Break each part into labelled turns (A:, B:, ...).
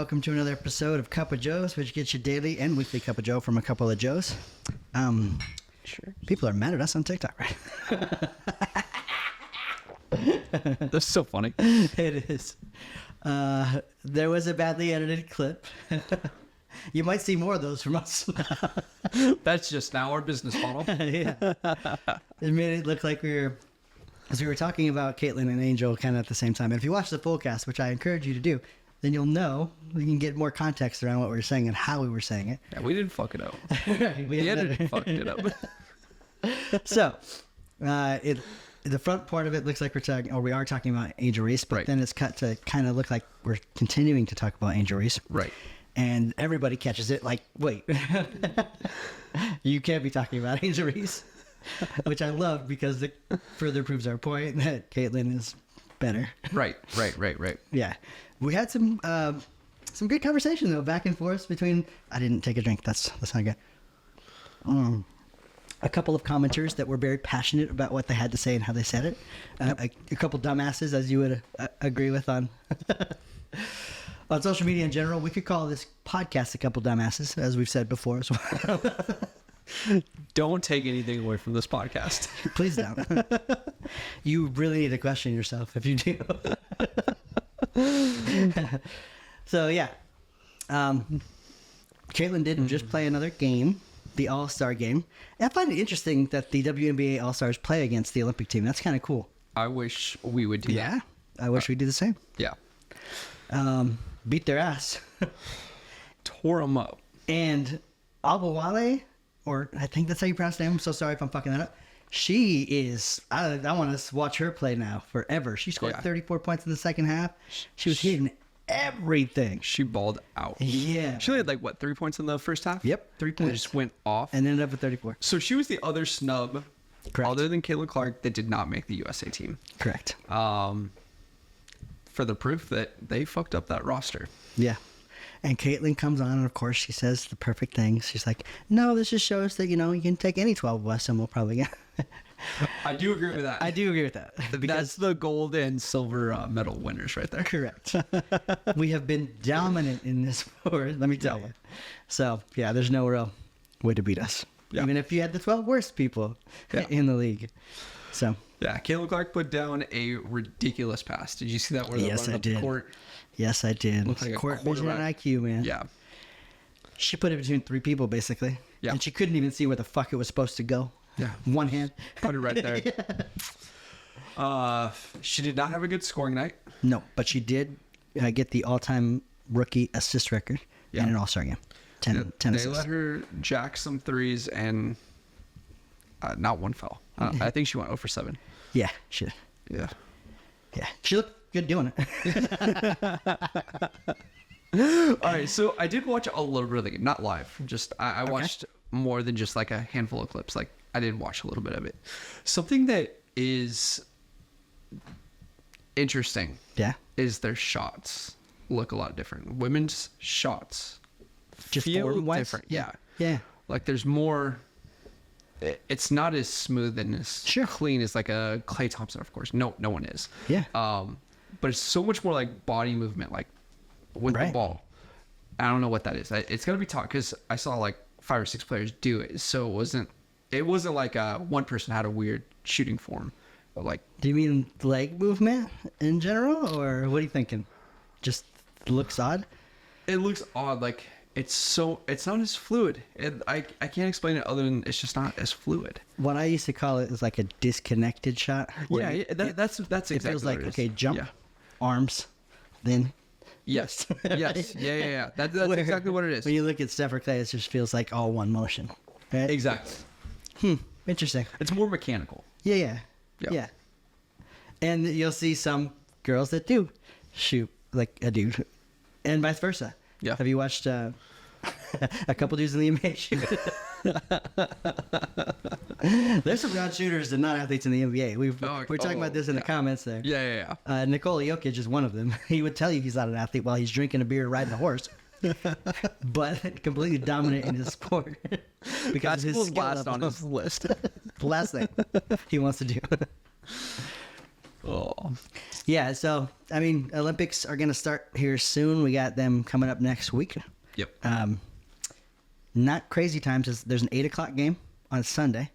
A: welcome to another episode of Cup of Joes, which gets you daily and weekly Cup of Joe from a couple of Joes.
B: Sure.
A: People are mad at us on TikTok, right?
B: That's so funny.
A: It is. There was a badly edited clip. You might see more of those from us.
B: That's just now our business model.
A: Yeah. It made it look like we were talking about Caitlin and Angel kind of at the same time. And if you watch the full cast, which I encourage you to do, then you'll know, we can get more context around what we were saying and how we were saying it.
B: Yeah, we didn't fuck it up.
A: Right,
B: The editor fucked it up.
A: So, the front part of it looks like we are talking about Angel Reese, but
B: Right.
A: then it's cut to kind of look like we're continuing to talk about Angel Reese.
B: Right.
A: And everybody catches it like, wait, you can't be talking about Angel Reese, which I love because it further proves our point that Caitlin is better.
B: Right.
A: Yeah. We had some good conversation though, back and forth between. I didn't take a drink. That's not good. A couple of commenters that were very passionate about what they had to say and how they said it. A couple dumbasses, as you would agree with on on social media in general. We could call this podcast a couple dumbasses, as we've said before as well.
B: Don't take anything away from this podcast.
A: Please don't. You really need to question yourself if you do. So yeah, Caitlin did just play another game, the All-Star game. And I find it interesting that the WNBA All-Stars play against the Olympic team. That's kind of cool.
B: I wish we would do that.
A: Yeah, I wish we'd do the same.
B: Yeah.
A: Beat their ass.
B: Tore them up.
A: And Albawale, or I think that's how you pronounce the name. I'm so sorry if I'm fucking that up. She is, I want to watch her play now forever. She scored 34 points in the second half. She was hitting everything.
B: She balled out.
A: Yeah.
B: She only had 3 points in the first half?
A: Yep, 3 points.
B: And it just went off.
A: And ended up with 34.
B: So she was the other snub,
A: Correct.
B: other than Caitlin Clark, that did not make the USA team.
A: Correct.
B: For the proof that they fucked up that roster.
A: Yeah. And Caitlin comes on, and of course, she says the perfect things. She's like, no, this just shows that, you can take any 12 of us, and we'll probably get...
B: I do agree with that.
A: I do agree with that.
B: That's the gold and silver medal winners right there.
A: Correct. We have been dominant in this sport, let me tell you. So, yeah, there's no real way to beat us.
B: Yeah.
A: Even if you had the 12 worst people in the league. So...
B: Yeah, Caitlin Clark put down a ridiculous pass. Did you see that? Where they're running up the court?
A: Yes, I did.
B: Looks like a
A: court vision and IQ, man.
B: Yeah.
A: She put it between three people, basically.
B: Yeah.
A: And she couldn't even see where the fuck it was supposed to go.
B: Yeah.
A: One hand.
B: Put it right there. She did not have a good scoring night.
A: No, but she did get the all-time rookie assist record in an All-Star game. 10
B: They
A: assists.
B: let her jack some threes and not one fell. I think she went 0 for 7.
A: Yeah, she did.
B: Yeah.
A: Yeah. She looked good doing it.
B: All right, so I did watch a little bit of the game, not live. Just I watched more than just a handful of clips. I did watch a little bit of it. Something that is interesting, is their shots look a lot different. Women's shots
A: Just
B: feel
A: form-wise?
B: different. Yeah.
A: Yeah.
B: There's more. It's not as smooth and as clean as a Klay Thompson, of course. No one is.
A: Yeah.
B: But it's so much more body movement, with the ball. I don't know what that is. It's got to be taught because I saw 5 or 6 players do it. So it wasn't like one person had a weird shooting form. But
A: Do you mean leg movement in general, or what are you thinking? Just looks odd?
B: It looks odd. It's not as fluid. I can't explain it other than it's just not as fluid.
A: What I used to call it is a disconnected shot.
B: Yeah, that's exactly
A: it feels
B: what
A: like,
B: it is.
A: okay, jump,
B: Yeah.
A: arms, then...
B: Yes. Yes. Yeah. That's exactly what it is.
A: When you look at Steph or Clay, it just feels like all one motion. Right?
B: Exactly.
A: Interesting.
B: It's more mechanical.
A: Yeah.
B: Yeah.
A: And you'll see some girls that do shoot like a dude, and vice versa.
B: Yeah.
A: Have you watched a couple dudes in the NBA shoot? There's some god shooters and not athletes in the NBA. We're talking about this in the comments there.
B: Yeah.
A: Nikola Jokic is one of them. He would tell you he's not an athlete while he's drinking a beer riding a horse. But completely dominant in his sport because of his skill
B: last
A: level.
B: on his list.
A: The last thing he wants to do.
B: Oh,
A: Yeah, so I mean, Olympics are gonna start here soon. We got them coming up next week.
B: yep.
A: Not crazy times. There's an 8 o'clock game on Sunday.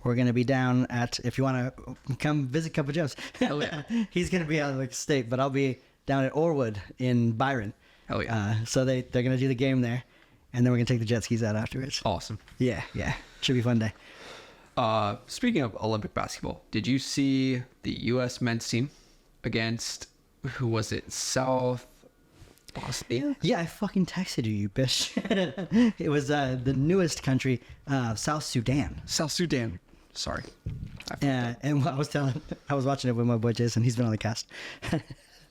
A: We're gonna be down at, if you want to come visit Cup of Joe's.
B: Hell yeah.
A: He's gonna be out of the state, but I'll be down at Orwood in Byron.
B: Hell yeah.
A: So they're gonna do the game there, and then we're gonna take the jet skis out afterwards.
B: Awesome.
A: Yeah, should be a fun day.
B: Speaking of Olympic basketball, did you see the U.S. men's team against, who was it? South Bosnia?
A: Yeah, I fucking texted you bitch. It was the newest country, South Sudan.
B: South Sudan. Sorry.
A: And I was watching it with my boy Jason. He's been on the cast.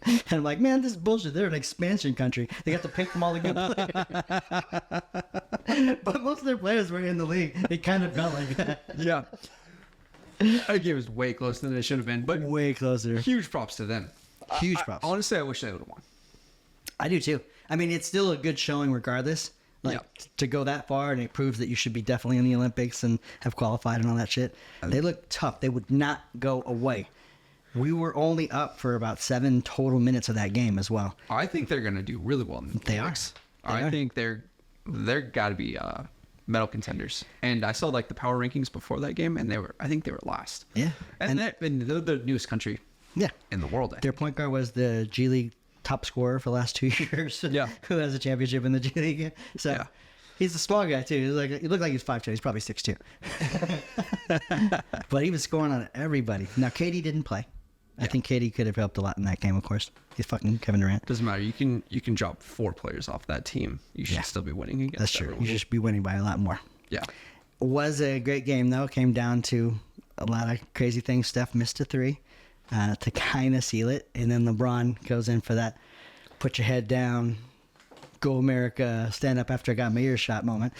A: And I'm like, man, this is bullshit. They're an expansion country. They got to pick from all the good players. But most of their players were in the league. It kind of felt like that.
B: Yeah. I think it was way closer than it should have been, but
A: Way closer.
B: huge props to them.
A: Huge props.
B: Honestly, I wish they would have won.
A: I do too. I mean, it's still a good showing regardless. Like,
B: Yeah.
A: to go that far, and it proves that you should be definitely in the Olympics and have qualified and all that shit. They look tough. They would not go away. We were only up for about 7 total minutes of that game as well.
B: I think they're going to do really well in the
A: They are.
B: Olympics.
A: They
B: I
A: are.
B: think they're got to be medal contenders. And I saw like the power rankings before that game, and I think they were last.
A: Yeah.
B: And they're the newest country
A: Yeah.
B: in the world. I
A: Their
B: think.
A: point guard was the G League top scorer for the last 2 years.
B: Yeah.
A: Who has a championship in the G League. So
B: Yeah.
A: he's a small guy too. He looked like he's 5'2". He's probably 6'2". But he was scoring on everybody. Now Katie didn't play. I think Katie could have helped a lot in that game, of course. He's fucking Kevin Durant.
B: Doesn't matter. You can drop 4 players off that team. You should
A: Yeah.
B: still be winning against
A: That's true.
B: everyone.
A: You should be winning by a lot more.
B: Yeah.
A: Was a great game though. Came down to a lot of crazy things. Steph missed a 3 to kind of seal it, and then LeBron goes in for that put your head down, go America, stand up after I got my ear shot moment.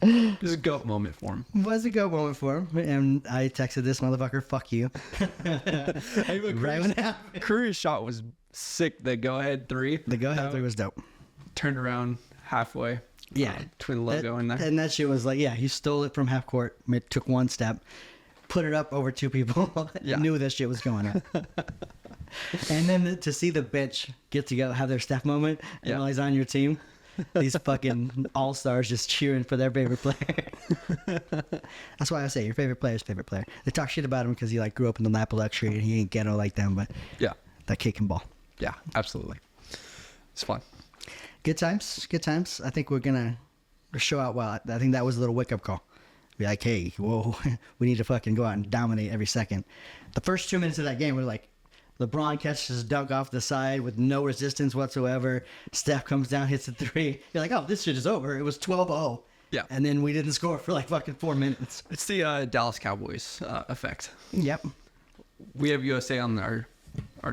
B: It was a GOAT moment for him.
A: Was a go moment for him, and I texted this motherfucker, "Fuck you." Right when it happened.
B: Curry's shot was sick. The go-ahead 3.
A: The go ahead 3 was dope.
B: Turned around halfway.
A: Yeah,
B: Twin logo in there.
A: And that shit was like, yeah, he stole it from half court, took 1 step, put it up over 2 people,
B: Yeah.
A: knew that shit was going on. And then to see the bench get to go have their Steph moment, and
B: Yeah.
A: while he's on your team, these fucking all-stars just cheering for their favorite player. That's why I say your favorite player is favorite player. They talk shit about him because he like grew up in the lap of luxury and he ain't ghetto like them, but
B: Yeah.
A: that kid can ball.
B: Yeah, absolutely. It's fun.
A: Good times, good times. I think we're gonna show out well. I think that was a little wake-up call. Be like, hey, whoa, we need to fucking go out and dominate every second. The first 2 minutes of that game were like, LeBron catches a dunk off the side with no resistance whatsoever. Steph comes down, hits a 3. You're like, oh, this shit is over. It was 12-0.
B: Yeah.
A: And then we didn't score for like fucking 4 minutes.
B: It's the Dallas Cowboys effect.
A: Yep.
B: We have USA on our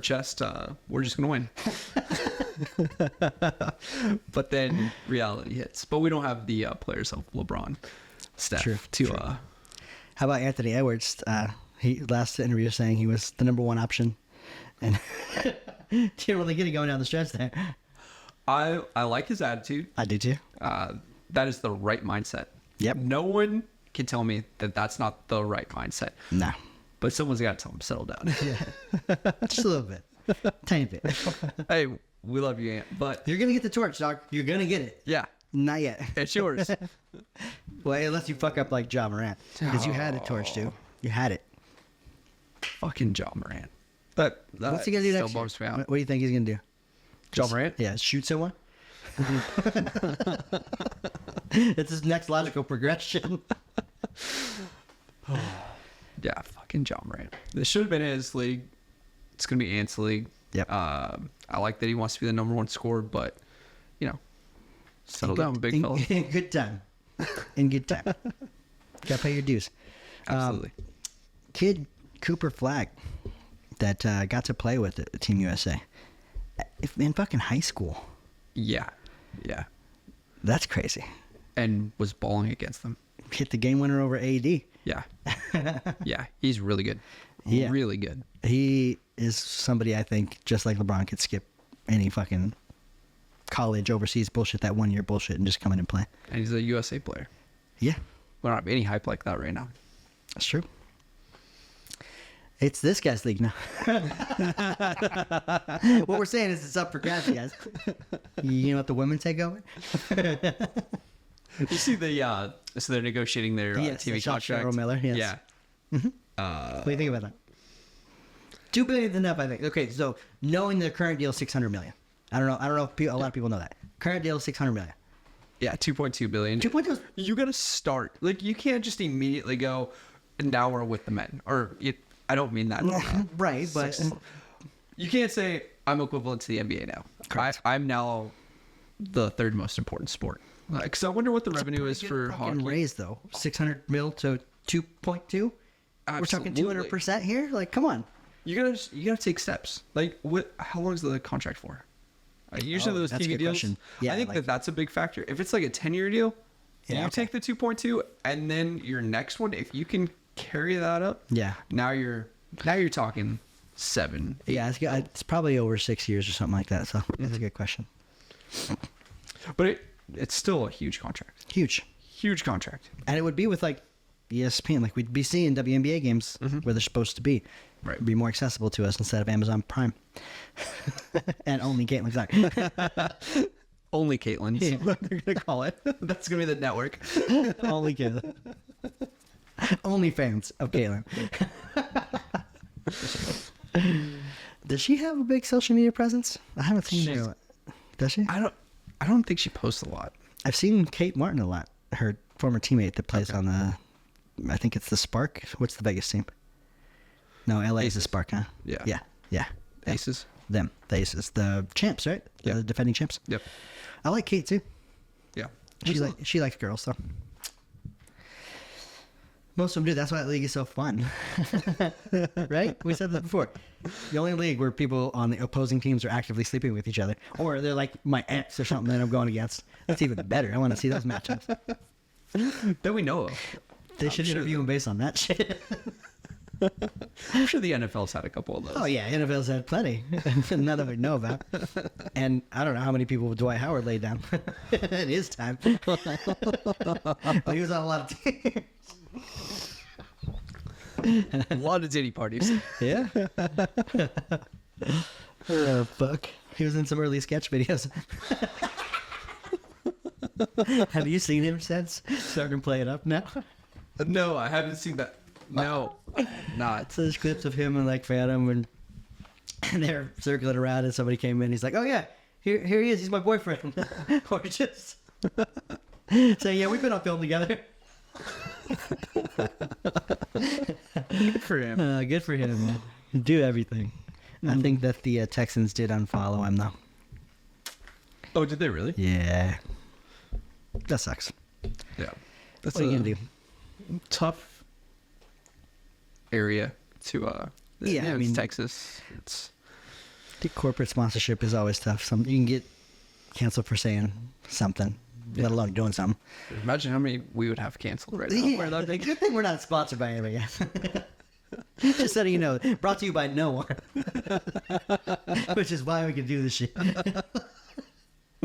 B: chest. We're just gonna win. But then reality hits. But we don't have the players of LeBron, Steph,
A: True,
B: to
A: true. How about Anthony Edwards? He last interview saying he was the number 1 option. And didn't really get it going down the stretch there.
B: I like his attitude.
A: I do too.
B: That is the right mindset.
A: Yep.
B: No one can tell me that that's not the right mindset.
A: No.
B: But someone's got to tell him settle down.
A: Just a little bit. Tiny bit.
B: Hey, we love you, Ant. But
A: You're going to get the torch, dog. You're going to get it.
B: yeah,
A: Not yet.
B: it's yours.
A: Well, unless you fuck up like Ja Morant. Because you had a torch, too. You had it.
B: Fucking Ja Morant. That
A: What's he going to do
B: still
A: next year?
B: bums me out.
A: What do you think he's going to do?
B: Ja Morant?
A: Yeah, shoot someone? It's his next logical progression.
B: Yeah, fucking Ja Morant. This should have been his league. It's gonna be Ant's league.
A: Yep.
B: I like that he wants to be the number 1 scorer, but settle down, big fella.
A: In good time. In good time. Gotta pay your dues.
B: Absolutely.
A: Kid Cooper Flag that got to play with Team USA in fucking high school.
B: Yeah.
A: That's crazy.
B: And was balling against them.
A: Hit the game winner over AD.
B: Yeah. Yeah, he's really good.
A: Yeah.
B: Really good.
A: He is somebody I think, just like LeBron, could skip any fucking college, overseas bullshit, that 1 year bullshit, and just come in and play.
B: And he's a USA player.
A: Yeah,
B: We don't have any hype like that right now.
A: that's true. It's this guy's league now. What we're saying is it's up for grabs, guys. You know what the women take over?
B: You see the so they're negotiating their TV contract.
A: Cheryl Miller, yes.
B: Yeah.
A: What do you think about that? $2 billion is enough, I think. Okay, so knowing the current deal is $600 million. I don't know if a lot of people know that. Current deal is $600 million.
B: Yeah, 2.2 billion.
A: 2.2.
B: You gotta start. Like, you can't just immediately go, now we're with the men. I don't mean that.
A: Right, but
B: you can't say I'm equivalent to the NBA now. I'm now the third most important sport. Like, so I wonder what the revenue is for hockey.
A: Raise though, 600 mil to 2.2. We're talking 200% here. Like, come on.
B: You gotta take steps. Like, how long is the contract for? Usually those
A: that's a
B: TV
A: good
B: deals.
A: question. Yeah,
B: I think that's a big factor. If it's like a 10-year deal,
A: Yeah,
B: you
A: okay.
B: take the 2.2, and then your next one, if you can carry that up,
A: Yeah.
B: now you're talking 7, 8.
A: Yeah, it's probably over 6 years or something like that. So that's a good question.
B: But it's still a huge contract.
A: Huge
B: contract.
A: And it would be with like ESPN, like we'd be seeing WNBA games where they're supposed to be.
B: Right.
A: It'd be more accessible to us instead of Amazon Prime. And only Caitlin. Sorry.
B: Only Caitlin.
A: Yeah, what they're gonna call it.
B: That's gonna be the network.
A: Only Caitlin. Only fans of Caitlin. Does she have a big social media presence? I haven't seen her. Does she?
B: I don't think she posts a lot.
A: I've seen Kate Martin a lot. Her former teammate that plays on the, I think it's the Spark. What's the Vegas team? No, LA is the Spark, huh?
B: Yeah.
A: Yeah.
B: Aces.
A: Them. The Aces. The champs, right?
B: Yeah.
A: The defending champs.
B: Yep.
A: I like Kate too.
B: Yeah.
A: She likes girls, so. Most of them do. That's why that league is so fun. Right? We said that before. The only league where people on the opposing teams are actively sleeping with each other. Or they're like my ex or something that I'm going against. That's even better. I want to see those matchups.
B: That we know of.
A: They should interview them based on that shit.
B: I'm sure the NFL's had a couple of those.
A: Oh, yeah. NFL's had plenty. None of it know about. And I don't know how many people Dwight Howard laid down. In his time. But he was on a lot of teams.
B: A lot of ditty parties.
A: Yeah. Oh, fuck. He was in some early sketch videos. Have you seen him since? Starting to play it up now?
B: No, I haven't seen that. No, not.
A: So there's clips of him and like Phantom and they're circling around and somebody came in. He's like, oh yeah, here he is. He's my boyfriend. Or just saying, yeah, we've been on film together.
B: Good for him.
A: Good for him, man. Do everything. I think that the Texans did unfollow him though.
B: Oh, did they really?
A: Yeah. That sucks.
B: Yeah. That's
A: What are you gonna do?
B: Tough area to
A: Yeah, I
B: it's
A: mean,
B: Texas. It's
A: the corporate sponsorship is always tough. You can get canceled for saying something, let alone doing something.
B: imagine how many we would have canceled right now.
A: Yeah,
B: Where that big-
A: good thing we're not sponsored by anybody else. Just so you know, brought to you by no one. Which is why we can do this shit.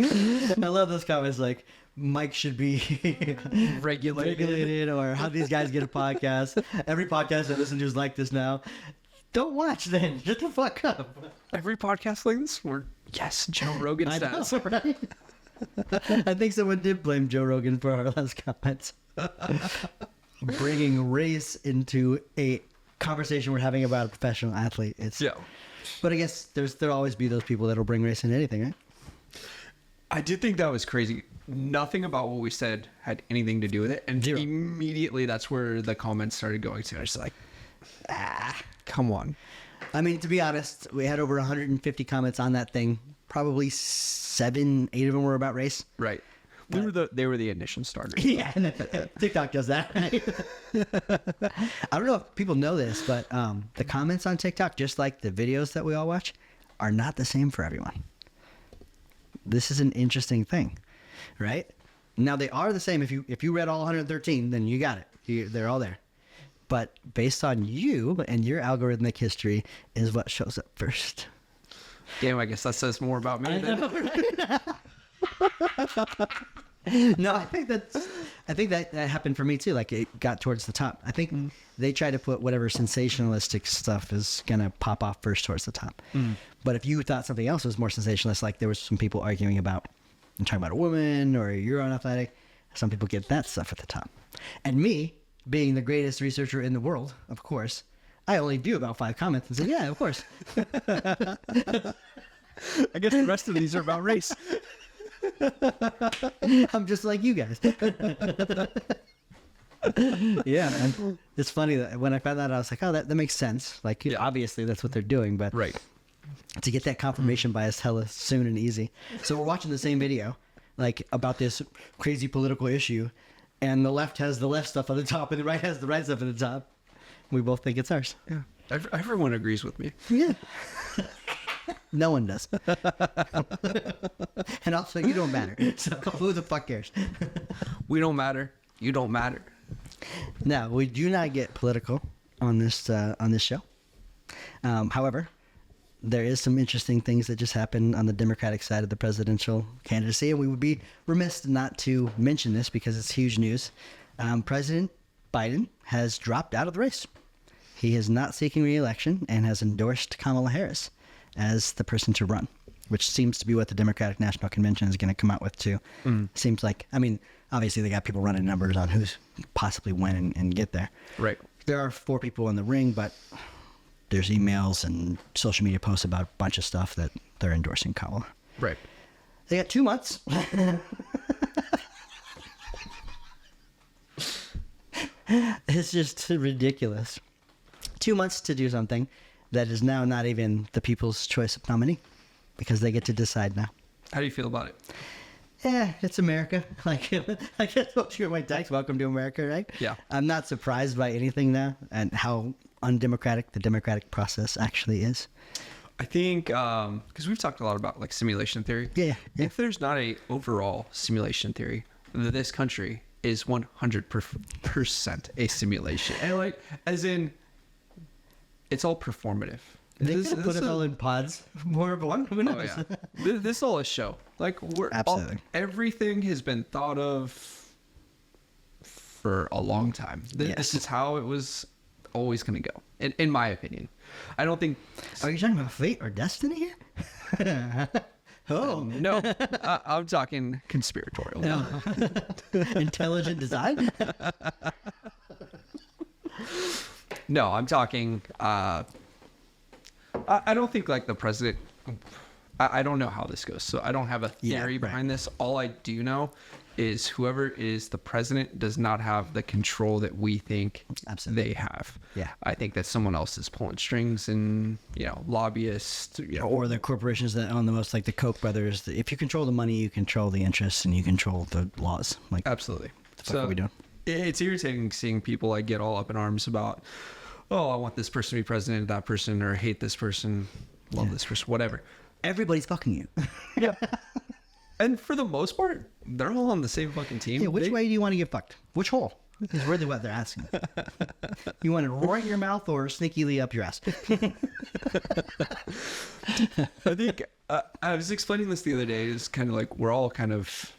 A: I love those comments like, Mike should be regulated, or how these guys get a podcast. Every podcast I listen to is like this now. Don't watch then. Shut the fuck up.
B: Every podcast like this, yes, Joe Rogan
A: I know,
B: stats.
A: right? I think someone did blame Joe Rogan for our last comments. Bringing race into a conversation we're having about a professional athlete. But I guess there'll always be those people that'll bring race into anything, right?
B: I did think that was crazy. Nothing about what we said had anything to do with it, and
A: Zero.
B: immediately that's where the comments started going to. I was like, come on.
A: I mean, to be honest, we had over 150 comments on that thing. Probably 7, 8 of them were about race.
B: Right. They were the initial starters.
A: Yeah, TikTok does that. I don't know if people know this, but the comments on TikTok, just like the videos that we all watch, are not the same for everyone. This is an interesting thing, right? Now they are the same. If you read all 113, then you got it. They're all there. But based on you and your algorithmic history is what shows up first.
B: Damn, I guess that says more about me than...
A: No, I think I think that happened for me too. Like it got towards the top. I think they try to put whatever sensationalistic stuff is gonna pop off first towards the top. But if you thought something else was more sensationalist, like there was some people arguing about, I'm talking about a woman or you're unathletic, some people get that stuff at the top. And me, being the greatest researcher in the world, of course, I only do about 5 comments and say, yeah, of course.
B: I guess the rest of these are about race.
A: I'm just like you guys. Yeah, and it's funny that when I found that, I was like, oh, that makes sense. Like, obviously, that's what they're doing. But
B: Right.
A: to get that confirmation bias hella soon and easy. So we're watching the same video, like, about this crazy political issue, and the left has the left stuff on the top, and the right has the right stuff at the top. We both think it's ours.
B: Yeah. Everyone agrees with me.
A: Yeah. No one does. And also, you don't matter. So who the fuck cares?
B: We don't matter. You don't matter.
A: Now, we do not get political on this show. However, there is some interesting things that just happened on the Democratic side of the presidential candidacy, and we would be remiss not to mention this because it's huge news. President Biden has dropped out of the race. He is not seeking re-election and has endorsed Kamala Harris as the person to run, which seems to be what the Democratic National Convention is going to come out with too. Seems like, I mean, obviously they got people running numbers on who's possibly win and get there.
B: Right.
A: There are 4 people in the ring, but there's emails and social media posts about a bunch of stuff that they're endorsing Kamala.
B: Right.
A: They got 2 months. It's just ridiculous. 2 months to do something that is now not even the people's choice of nominee because they get to decide now.
B: How do you feel about it?
A: Yeah, it's America. Like, I guess what you Mike Dykes, welcome to America, right?
B: Yeah.
A: I'm not surprised by anything now and how undemocratic the democratic process actually is.
B: I think because we've talked a lot about like simulation theory.
A: Yeah.
B: If there's not a overall simulation theory, this country is 100% a simulation, and like as in, it's all performative.
A: They could have put it all in pods. More of one. Who knows?
B: Oh, yeah. This is all a show. Like
A: Absolutely.
B: Everything has been thought of for a long time. This is how it was always going to go, in my opinion. I don't think.
A: Are you talking about fate or destiny here? Oh
B: no, I'm talking conspiratorial.
A: No. Intelligent design.
B: No, I'm talking. I don't think like the president. I don't know how this goes, so I don't have a theory behind this. All I do know is whoever is the president does not have the control that we think they have.
A: Yeah.
B: I think that someone else is pulling strings and, lobbyists.
A: Or the corporations that own the most, like the Koch brothers. If you control the money, you control the interests and you control the laws. Like,
B: absolutely.
A: What the fuck are we doing?
B: It's irritating seeing people like get all up in arms about, oh, I want this person to be president, that person, or hate this person, love this person, whatever.
A: Everybody's fucking you.
B: Yeah. And for the most part, they're all on the same fucking team.
A: Yeah, which way do you want to get fucked? Which hole? Is really what they're asking. You want it right in your mouth or sneakily up your ass?
B: I think I was explaining this the other day. It's kind of like we're all kind of.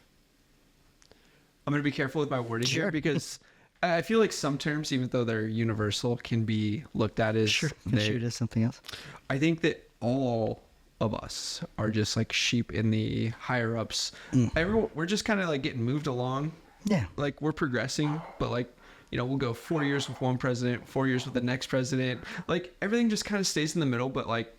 B: I'm going to be careful with my wording here because I feel like some terms, even though they're universal, can be looked at as
A: Construed as something else.
B: I think that all of us are just like sheep in the higher ups. We're just kind of like getting moved along.
A: Yeah.
B: Like we're progressing, but like, we'll go 4 years with one president, 4 years with the next president. Like everything just kind of stays in the middle, but like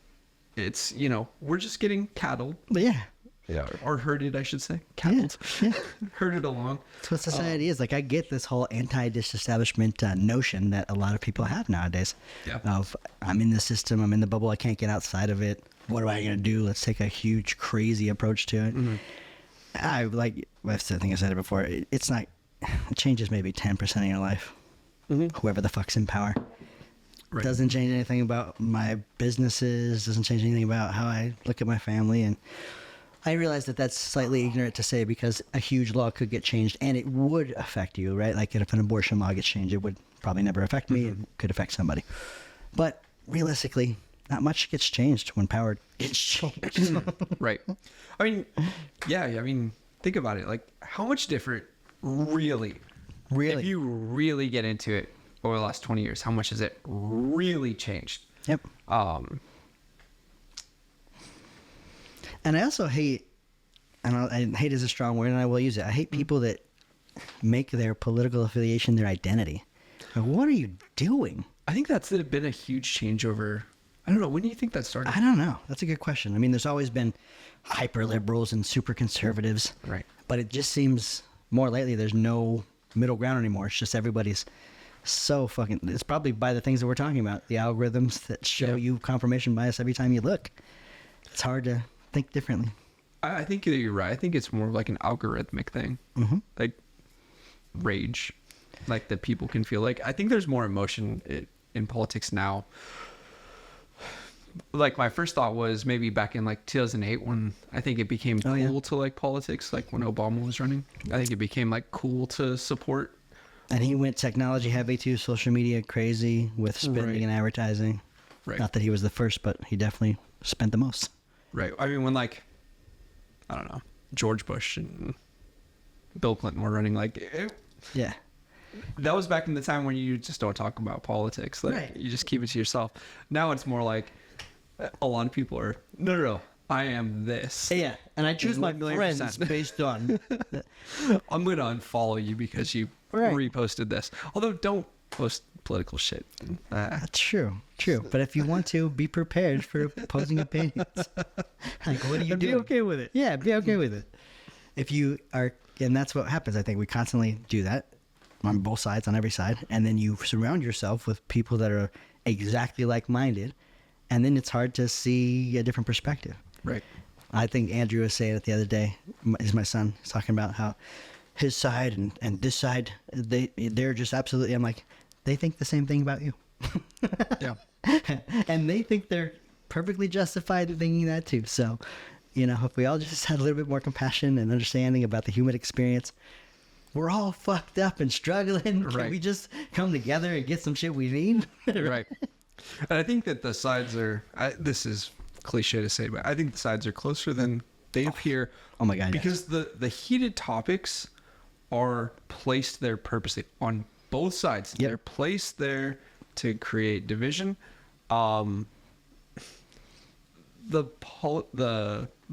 B: it's, we're just getting cattled.
A: But yeah.
B: Yeah. Or herded, I should say. Cattled.
A: Yeah.
B: Herded along.
A: That's what society is. Like I get this whole anti-disestablishment notion that a lot of people have nowadays.
B: Yeah.
A: Of I'm in the system, I'm in the bubble, I can't get outside of it. What am I going to do? Let's take a huge, crazy approach to it. Mm-hmm. I think I said it before. It's not, it changes maybe 10% of your life. Mm-hmm. Whoever the fuck's in power. Right. Doesn't change anything about my businesses, doesn't change anything about how I look at my family. And I realize that that's slightly ignorant to say because a huge law could get changed and it would affect you, right? Like if an abortion law gets changed, it would probably never affect me. It could affect somebody. But realistically, not much gets changed when power gets changed.
B: Right. I mean, think about it. Like, how much different, really,
A: Really?
B: If you really get into it over the last 20 years, how much has it really changed?
A: Yep. And I also hate, and hate is a strong word, and I will use it. I hate people that make their political affiliation their identity. Like, what are you doing?
B: I think that's been a huge change over. I don't know. When do you think that started?
A: I don't know. That's a good question. I mean, there's always been hyper liberals and super conservatives.
B: Right.
A: But it just seems more lately there's no middle ground anymore. It's just everybody's so fucking. It's probably by the things that we're talking about, the algorithms that show you confirmation bias every time you look. It's hard to think differently.
B: I think that you're right. I think it's more like an algorithmic thing, like rage, like that people can feel. Like I think there's more emotion in politics now. Like my first thought was maybe back in like 2008 when I think it became cool to like politics, like when Obama was running. I think it became like cool to support.
A: And he went technology heavy too, social media crazy with spending and advertising.
B: Right.
A: Not that he was the first, but he definitely spent the most.
B: Right. I mean, when like, I don't know, George Bush and Bill Clinton were running, like,
A: Yeah.
B: that was back in the time when you just don't talk about politics. Like you just keep it to yourself. Now it's more like a lot of people are, no, I am this.
A: Yeah. And I choose my friends
B: %.
A: based on.
B: I'm going to unfollow you because you reposted this. Although don't post political shit.
A: That's true. But if you want to, be prepared for opposing opinions. Like, what are you doing?
B: Be okay with it.
A: Yeah, be okay with it. If you are, and that's what happens. I think we constantly do that on both sides, on every side. And then you surround yourself with people that are exactly like-minded. And then it's hard to see a different perspective.
B: Right.
A: I think Andrew was saying it the other day. Is my son. He's talking about how his side and this side, they're just absolutely. I'm like, they think the same thing about you.
B: Yeah.
A: And they think they're perfectly justified in thinking that too. So, if we all just had a little bit more compassion and understanding about the human experience, we're all fucked up and struggling.
B: Right.
A: Can we just come together and get some shit we need?
B: Right. And I think that the sides are, this is cliche to say, but I think the sides are closer than they appear.
A: Oh my God.
B: Because the heated topics are placed there purposely on both sides.
A: Yep.
B: They're placed there to create division. The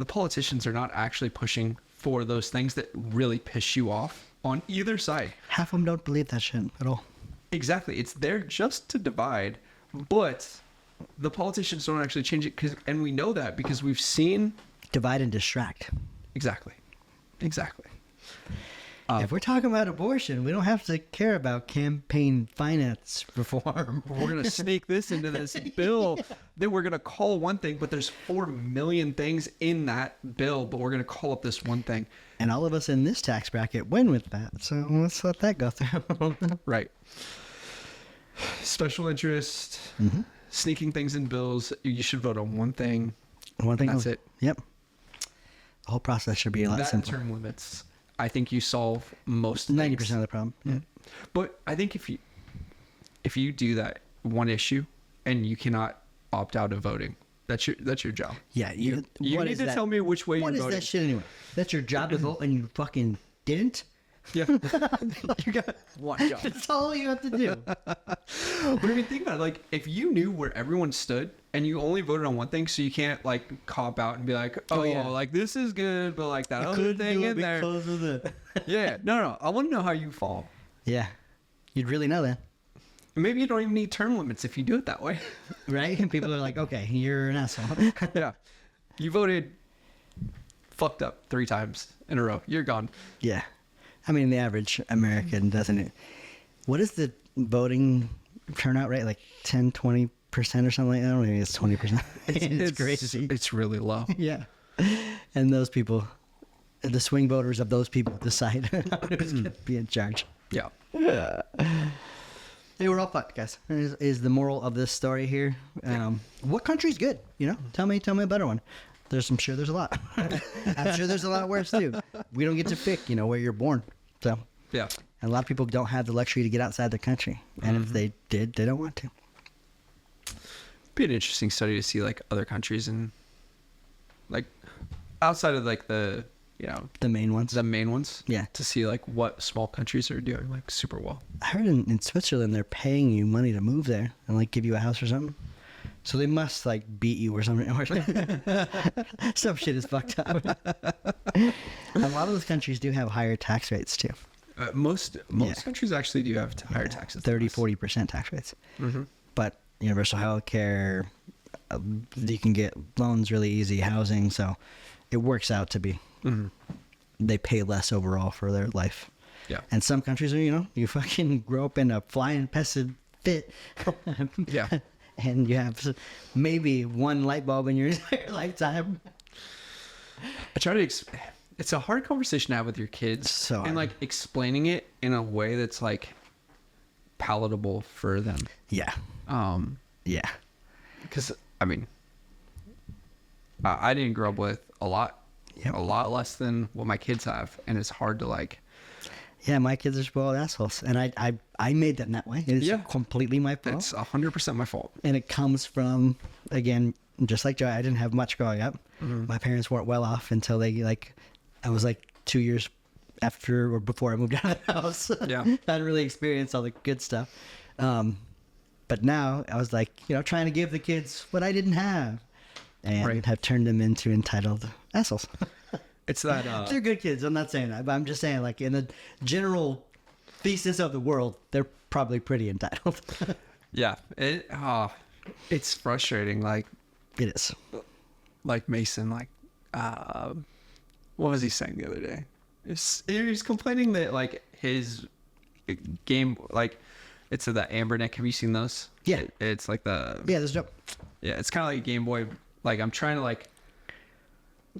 B: politicians are not actually pushing for those things that really piss you off on either side.
A: Half of them don't believe that shit at all.
B: Exactly. It's there just to divide, but the politicians don't actually change it, and we know that because we've seen...
A: Divide and distract.
B: Exactly.
A: If we're talking about abortion, we don't have to care about campaign finance reform.
B: We're going to sneak this into this bill. Then we're going to call one thing, but there's 4 million things in that bill, but we're going to call up this one thing.
A: And all of us in this tax bracket win with that. So let's let that go through.
B: Right. Special interest, sneaking things in bills. You should vote on one thing.
A: One thing.
B: That's it.
A: Yep. The whole process should be a lot
B: that
A: simpler.
B: Term limits. I think you solve most
A: 90% of the problem. Yeah.
B: But I think if you do that one issue and you cannot opt out of voting, that's your job.
A: Yeah.
B: You need to tell me which way you're voting.
A: What is that shit anyway? That's your job to vote and you fucking didn't?
B: Yeah.
A: You got
B: one job.
A: That's all you have to do.
B: But I mean, think about it. Like, if you knew where everyone stood and you only voted on one thing, so you can't like cop out and be like, like this is good, but like that other thing in there.
A: Of the...
B: Yeah. No. I want to know how you fall.
A: Yeah. You'd really know that.
B: Maybe you don't even need term limits if you do it that way.
A: Right? And people are like, okay, you're an asshole.
B: Yeah. You voted fucked up 3 times in a row. You're gone.
A: Yeah. I mean, the average American doesn't it? What is the voting turnout rate? Like 10, 20% or something like that? I don't think it's 20%. It's crazy.
B: It's really low.
A: Yeah. And those people, the swing voters of those people decide who's going to be in charge.
B: Yeah.
A: Hey, we're all fucked, guys. Is the moral of this story here? What country's good? Tell me a better one. I'm sure there's a lot. I'm sure there's a lot worse too. We don't get to pick, where you're born. So
B: yeah,
A: and a lot of people don't have the luxury to get outside the country, and if they did, they don't want to.
B: Be an interesting study to see like other countries and like outside of like the you know,
A: The main ones.
B: the main ones.
A: Yeah.
B: To see like what small countries are doing like super well.
A: I heard in Switzerland they're paying you money to move there and like give you a house or something. So they must like beat you or something. Some shit is fucked up. A lot of those countries do have higher tax rates too.
B: Most countries actually do have higher taxes.
A: 30-40% tax rates.
B: Mm-hmm.
A: But universal health care, you can get loans really easy, housing. So it works out to be.
B: Mm-hmm.
A: They pay less overall for their life.
B: Yeah.
A: And some countries are, you fucking grow up in a flying pested fit.
B: Yeah.
A: And you have maybe one light bulb in your entire lifetime.
B: I try to. It's a hard conversation to have with your kids,
A: So
B: and
A: hard.
B: like explaining it in a way that's like palatable for them.
A: Yeah. Yeah.
B: Because I mean, I didn't grow up with a lot less than what my kids have, and it's hard to like.
A: Yeah, my kids are spoiled assholes. And I made them that way. It's completely my fault.
B: It's 100% my fault.
A: And it comes from, again, just like Joey, I didn't have much growing up.
B: Mm-hmm.
A: My parents weren't well off until I was like 2 years after or before I moved out of the house.
B: Yeah.
A: I hadn't really experienced all the good stuff. But now I was like, trying to give the kids what I didn't have. And have turned them into entitled assholes.
B: It's that.
A: They're good kids. I'm not saying that, but I'm just saying, like, in the general thesis of the world, they're probably pretty entitled.
B: Yeah. It's frustrating. Like
A: It is.
B: Like Mason. Like, what was he saying the other day? He was complaining that like his game, like it's the Amber Neck. Have you seen those?
A: Yeah.
B: It's like the.
A: Yeah, there's no.
B: Yeah, it's kind of like a Game Boy. Like I'm trying to like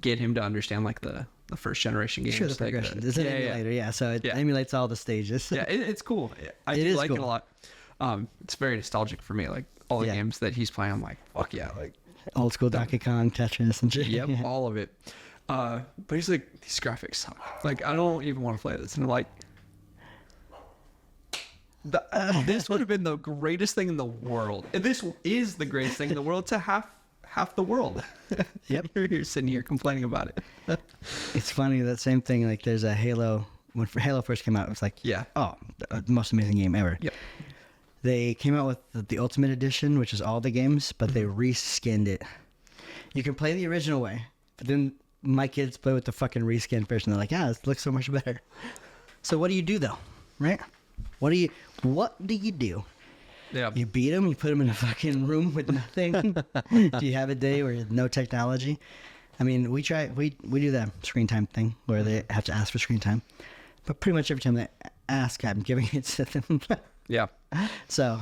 B: get him to understand like the first generation games.
A: Sure, the
B: like
A: progression. It's an emulator, yeah. So it emulates all the stages.
B: Yeah, it's cool. I
A: It
B: do
A: is
B: like it a
A: cool.
B: lot. It's very nostalgic for me. Like all the games that he's playing, I'm like, fuck yeah, like
A: Old school Donkey Kong, Tetris, and shit.
B: yep,
A: Yeah.
B: all of it. But he's like, these graphics suck. Like I don't even want to play this. And I'm like, this would have been the greatest thing in the world. And this is the greatest thing in the world to half the world.
A: Yep.
B: You're sitting here complaining about it.
A: It's funny, that same thing, like there's a Halo, when Halo first came out, it was like, the most amazing game ever.
B: Yep.
A: They came out with the Ultimate Edition, which is all the games, but they reskinned it. You can play the original way, but then my kids play with the fucking reskinned version. They're like, this looks so much better. So what do you do though, right? What do you do?
B: Yeah.
A: You beat them, you put them in a fucking room with nothing. Do you have a day where no technology? I mean, we do that screen time thing where they have to ask for screen time, but pretty much every time they ask, I'm giving it to them.
B: Yeah.
A: So,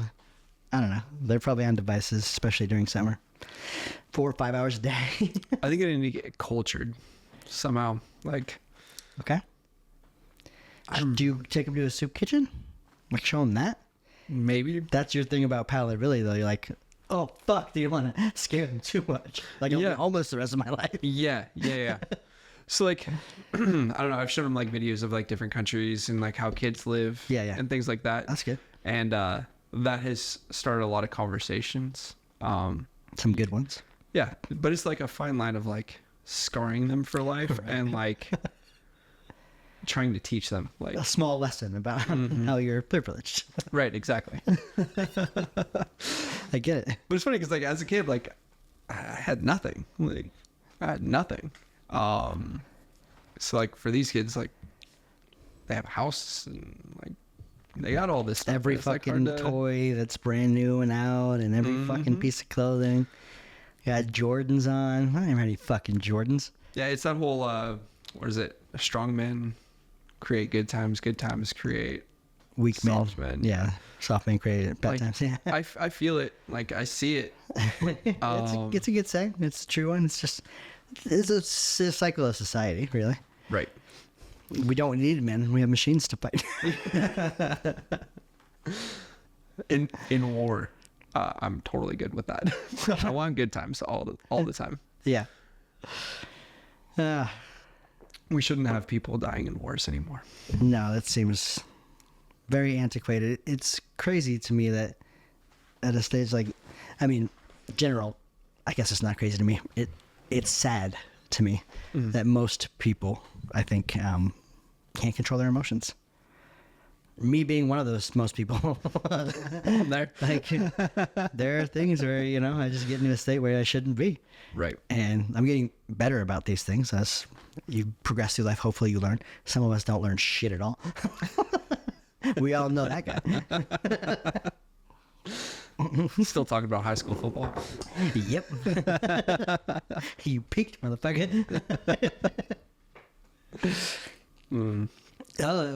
A: I don't know. They're probably on devices, especially during summer. 4 or 5 hours a day.
B: I think I need to get cultured somehow. Like,
A: Okay. Do you take them to a soup kitchen? Like, show them that?
B: maybe.
A: That's your thing about palatability, though. You're like, oh, fuck, do you want to scare them too much? Like, I'll be homeless the rest of my life.
B: Yeah. So like, I don't know. I've shown them like videos of like different countries and like how kids live.
A: Yeah.
B: And things like that.
A: That's good.
B: And that has started a lot of conversations.
A: Some good ones.
B: Yeah, but it's like a fine line of like scarring them for life and like trying to teach them like
A: A small lesson about how you're privileged.
B: right, exactly.
A: I get it.
B: But it's funny because like as a kid, like I had nothing. Like I had nothing. So like for these kids, like they have houses and like they got all this stuff.
A: Every
B: It's, like,
A: fucking
B: hard to-
A: toy that's brand new and out, and every fucking piece of clothing. You got Jordans on. I don't even have any fucking Jordans.
B: Yeah, it's that whole what is it? Strong men create good times create
A: Weak men.
B: soft men.
A: Yeah. Soft men created bad
B: Like,
A: times. Yeah.
B: I feel it. Like I see it.
A: It's a good saying. It's a true one. It's a cycle of society, really.
B: Right.
A: We don't need men. We have machines to fight.
B: In war, I'm totally good with that. I want good times all the time.
A: Yeah.
B: We shouldn't have people dying in wars anymore.
A: No, that seems very antiquated. It's crazy to me that at a stage like, I mean, general, I guess it's not crazy to me. It's sad to me that most people I think, can't control their emotions. Me being one of those most people.
B: There.
A: Like, there are things where, you know, I just get into a state where I shouldn't be.
B: Right.
A: And I'm getting better about these things as you progress through life. Hopefully you learn. Some of us don't learn shit at all. We all know that guy.
B: Still talking about high school football.
A: Yep. You peaked, motherfucker.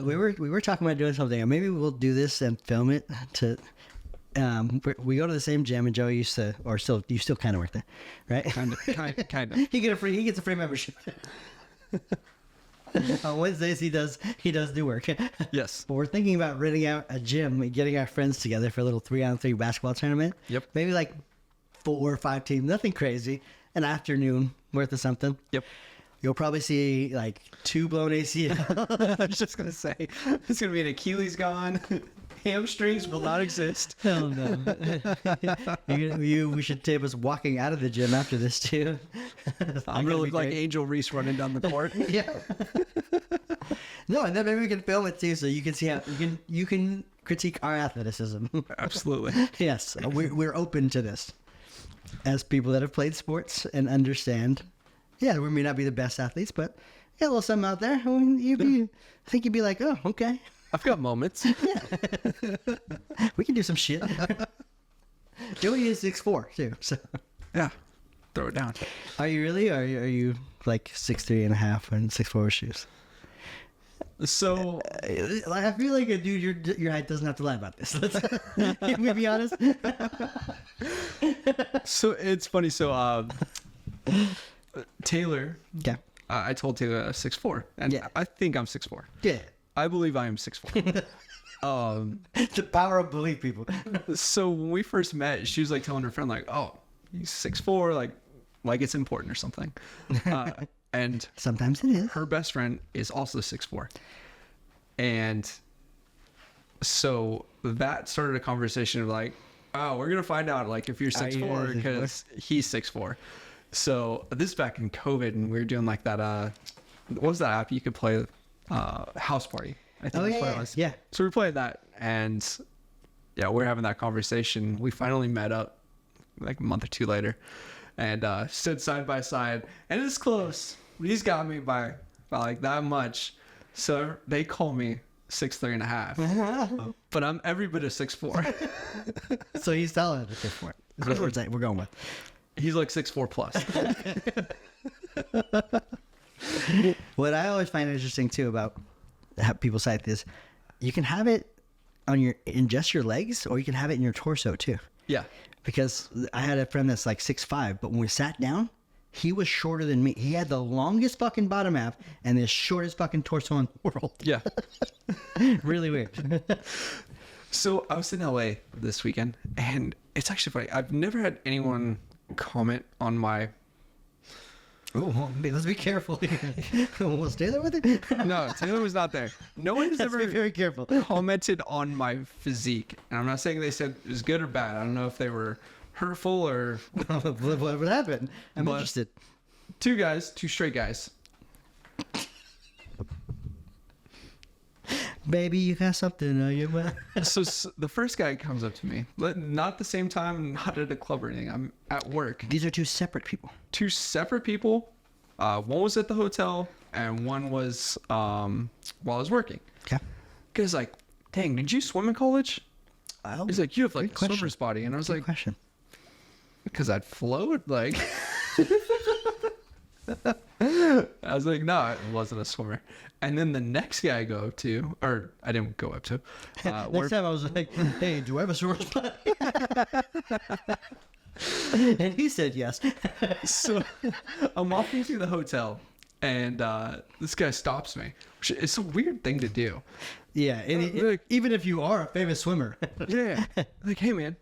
A: We were talking about doing something. Maybe we'll do this and film it. To we go to the same gym, and Joey used to, or still, you still kind of work there, right?
B: Kind of.
A: He gets a free membership. On Wednesdays he does do work.
B: Yes.
A: But we're thinking about renting out a gym and getting our friends together for a little 3-on-3 basketball tournament.
B: Yep.
A: Maybe like 4 or 5 teams, nothing crazy. An afternoon worth of something.
B: Yep.
A: You'll probably see like 2 blown ACL.
B: I was just gonna say, it's gonna be an Achilles gone. Hamstrings will not exist.
A: Hell no. We should tape us walking out of the gym after this too.
B: I'm gonna look like Angel Reese running down the court.
A: Yeah. No, and then maybe we can film it too, so you can see how you can critique our athleticism.
B: Absolutely.
A: Yes, we're open to this as people that have played sports and understand. Yeah, we may not be the best athletes, but yeah, a little something out there. I think you'd be like, oh, okay.
B: I've got moments.
A: We can do some shit. Joey is 6'4" too, so.
B: Yeah. Throw it down.
A: Are you really? Or are you like 6'3.5" and 6'4" shoes?
B: So
A: I feel like a dude your height doesn't have to lie about this. Can we be honest?
B: So it's funny. So Taylor.
A: Yeah.
B: I told Taylor 6'4", and
A: Yeah.
B: I think I'm 6'4".
A: Yeah.
B: I believe I am 6'4".
A: The power of belief, people.
B: So when we first met, she was like telling her friend, like, "Oh, he's 6'4", like it's important or something." And
A: Sometimes it is.
B: her best friend is also 6'4", and so that started a conversation of like, "Oh, we're gonna find out like if you're 6'4" because he's 6'4". So this is back in COVID, and we were doing like that. What was that app you could play? House Party. I think that's what it was.
A: Yeah.
B: So we played that, and yeah, we're having that conversation. We finally met up like a month or 2 later, and stood side by side, and it's close. He's got me by like that much. So they call me 6'3.5", but I'm every bit of 6'4".
A: So he's solid at 6'4". That's what we're going with.
B: He's like 6'4" plus.
A: What I always find interesting too about how people cite this, you can have it in just your legs, or you can have it in your torso too.
B: Yeah.
A: Because I had a friend that's like 6'5", but when we sat down, he was shorter than me. He had the longest fucking bottom half and the shortest fucking torso in the world.
B: Yeah.
A: Really weird.
B: So I was in LA this weekend, and it's actually funny. I've never had anyone comment on my.
A: Oh, let's be careful. We'll stay there with it.
B: No, Taylor was not there. No one has
A: Let's
B: ever
A: be very careful.
B: commented on my physique, and I'm not saying they said it was good or bad. I don't know if they were hurtful or.
A: What would happen? I'm
B: But-
A: interested.
B: 2 straight guys.
A: Baby, you got something on your mind.
B: So the first guy comes up to me, but not at the same time, not at a club or anything. I'm at work.
A: These are 2 separate people.
B: 2 separate people. One was at the hotel, and one was while I was working.
A: Okay.
B: Guy's like, "Dang, did you swim in college?"
A: Oh,
B: He's like, "You have like
A: good
B: a
A: question.
B: swimmer's body," and I was
A: good
B: like,
A: question.
B: "Because I'd float." Like, I was like, "No, I wasn't a swimmer." And then the next guy I go up to, or I didn't go up to.
A: Next time I was like, hey, do I have a source body? And he said yes.
B: So I'm walking through the hotel, and this guy stops me. It's a weird thing to do.
A: Yeah, and even if you are a famous swimmer.
B: Yeah. Like, "Hey, man,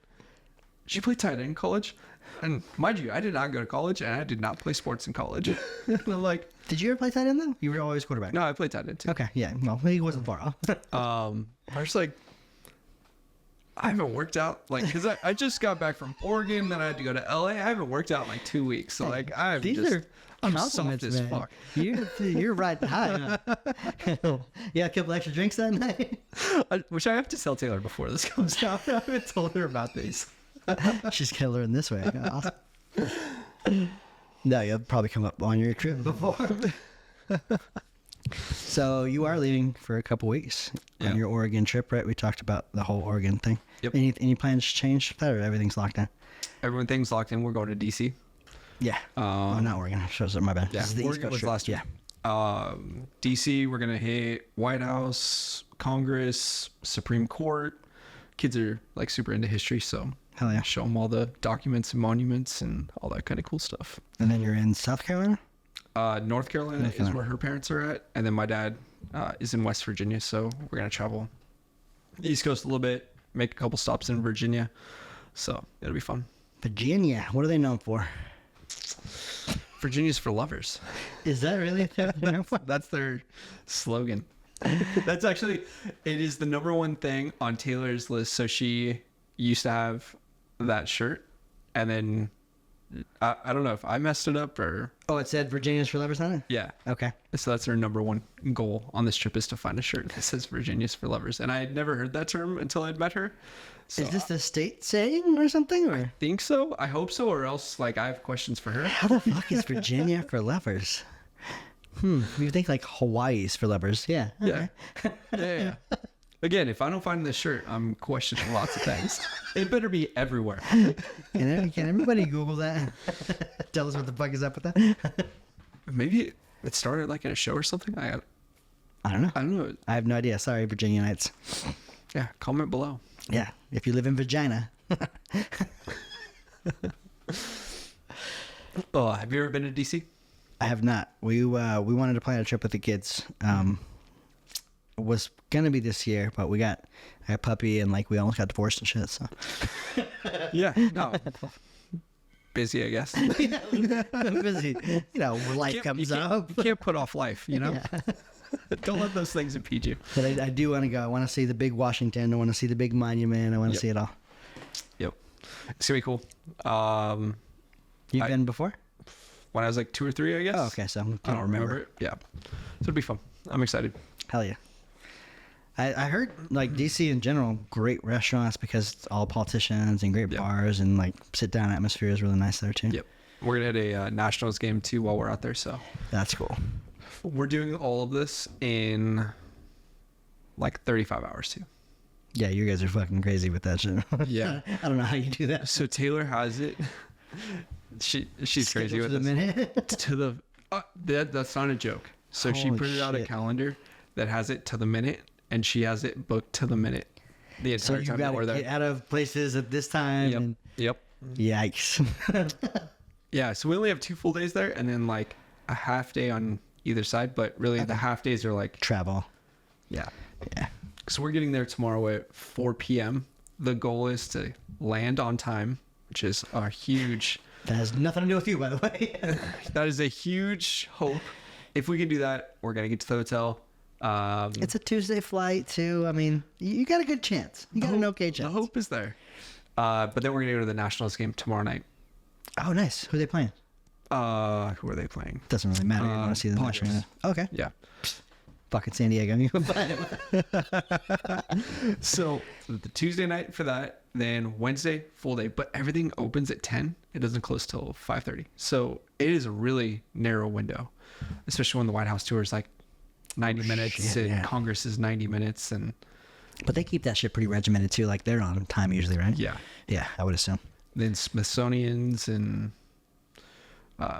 B: did you play tight end in college?" And mind you, I did not go to college, and I did not play sports in college. And I'm like,
A: Did you ever play tight end though? You were always quarterback.
B: "No, I played tight end too."
A: Okay, yeah. Well, he wasn't far off.
B: I was like, I haven't worked out like because I just got back from Oregon, then I had to go to LA. I haven't worked out in like 2 weeks, so like I'm soft
A: compliments,
B: as
A: man.
B: fuck.
A: You're right high. Huh? Yeah, a couple extra drinks that night.
B: Which I have to tell Taylor before this comes out. I haven't told her about these.
A: She's gonna learn this way. Awesome. No, you'll probably come up on your trip before. So you are leaving for a couple weeks on your Oregon trip, right? We talked about the whole Oregon thing.
B: Yep.
A: Any plans to change that, or everything's locked down?
B: Everything's locked in. We're going to DC.
A: Yeah. Oh, not Oregon. Shows up. My bad.
B: Yeah,
A: This is the East
B: Oregon
A: Coast
B: was
A: trip.
B: last year. DC, we're gonna hit White House, Congress, Supreme Court. Kids are like super into history, so
A: Hell yeah.
B: show them all the documents and monuments and all that kind of cool stuff.
A: And then you're in South Carolina?
B: North Carolina is where her parents are at, and then my dad is in West Virginia, so we're gonna travel East Coast a little bit, make a couple stops in Virginia, so it'll be fun.
A: Virginia. What are they known for?
B: Virginia's for lovers.
A: Is that really what they're known for?
B: That's their slogan. That's actually, it is the number one thing on Taylor's list. So she used to have that shirt, and then I don't know if I messed it up or
A: Oh, it said Virginia's for lovers on it?
B: yeah.
A: Okay.
B: So that's her number one goal on this trip is to find a shirt that says Virginia's for lovers. And I had never heard that term until I'd met her. So
A: Is this the state saying or something? Or
B: I think so. I hope so, or else like I have questions for her.
A: how the fuck is Virginia for lovers? You think like Hawaii's for lovers? Yeah.
B: Yeah. Yeah. Again, if I don't find this shirt, I'm questioning lots of things. It better be everywhere.
A: Can everybody Google that? Tell us what the fuck is up with that.
B: Maybe it started like in a show or something.
A: I don't know.
B: I don't know.
A: I have no idea. Sorry, Virginianites.
B: Yeah, comment below.
A: Yeah, if you live in Virginia.
B: Oh, have you ever been to DC?
A: I have not. We wanted to plan a trip with the kids. It was gonna be this year, but we got a puppy and like we almost got divorced and shit. So
B: Yeah. No. Busy, I guess.
A: I'm busy. You know, when life comes up.
B: You can't put off life, you know?
A: Yeah.
B: Don't let those things impede you.
A: But I do want to go. I want to see the big Washington. I want to see the big monument. I want to see it all.
B: Yep. It's gonna be cool.
A: You've been before?
B: When I was like 2 or 3, I guess.
A: Oh, okay. So
B: I don't remember it. Yeah. So it'll be fun. I'm excited.
A: Hell yeah. I heard like DC in general, great restaurants because it's all politicians and great bars and like sit down atmosphere is really nice there too.
B: Yep. We're gonna hit a Nationals game too while we're out there. So
A: That's cool.
B: we're doing all of this in like 35 hours too.
A: Yeah, you guys are fucking crazy with that shit.
B: Yeah.
A: I don't know how you do that.
B: So Taylor has it. She's crazy with
A: the
B: this.
A: minute.
B: To the that's not a joke. So she
A: Holy
B: printed out a
A: shit.
B: calendar that has it to the minute, and she has it booked to the minute. The
A: So
B: entire
A: you
B: time
A: got
B: that we're
A: to
B: there.
A: get out of places at this time.
B: Yep.
A: And
B: Yep.
A: yikes.
B: Yeah. So we only have 2 full days there, and then like a half day on either side. But really, the half days are like
A: Travel.
B: yeah.
A: Yeah.
B: So we're getting there tomorrow at 4 p.m. The goal is to land on time, which is a huge.
A: That has nothing to do with you, by the way.
B: That is a huge hope. If we can do that, we're gonna get to the hotel.
A: It's a Tuesday flight too. I mean, you got a good chance. You got an okay chance.
B: The hope is there. But then we're gonna go to the Nationals game tomorrow night.
A: Oh, nice. Who are they playing?
B: Who are they playing?
A: Doesn't really matter. You want to see the
B: Padres.
A: match. Okay.
B: Yeah.
A: Fucking San Diego. You can find it.
B: So the Tuesday night for that, then Wednesday full day, but everything opens at 10. It doesn't close till 5:30. So it is a really narrow window, especially when the White House tour is like 90 minutes
A: shit,
B: and
A: yeah.
B: Congress is 90 minutes, and
A: But they keep that shit pretty regimented too. Like they're on time usually, right?
B: yeah.
A: Yeah, I would assume.
B: Then Smithsonian's and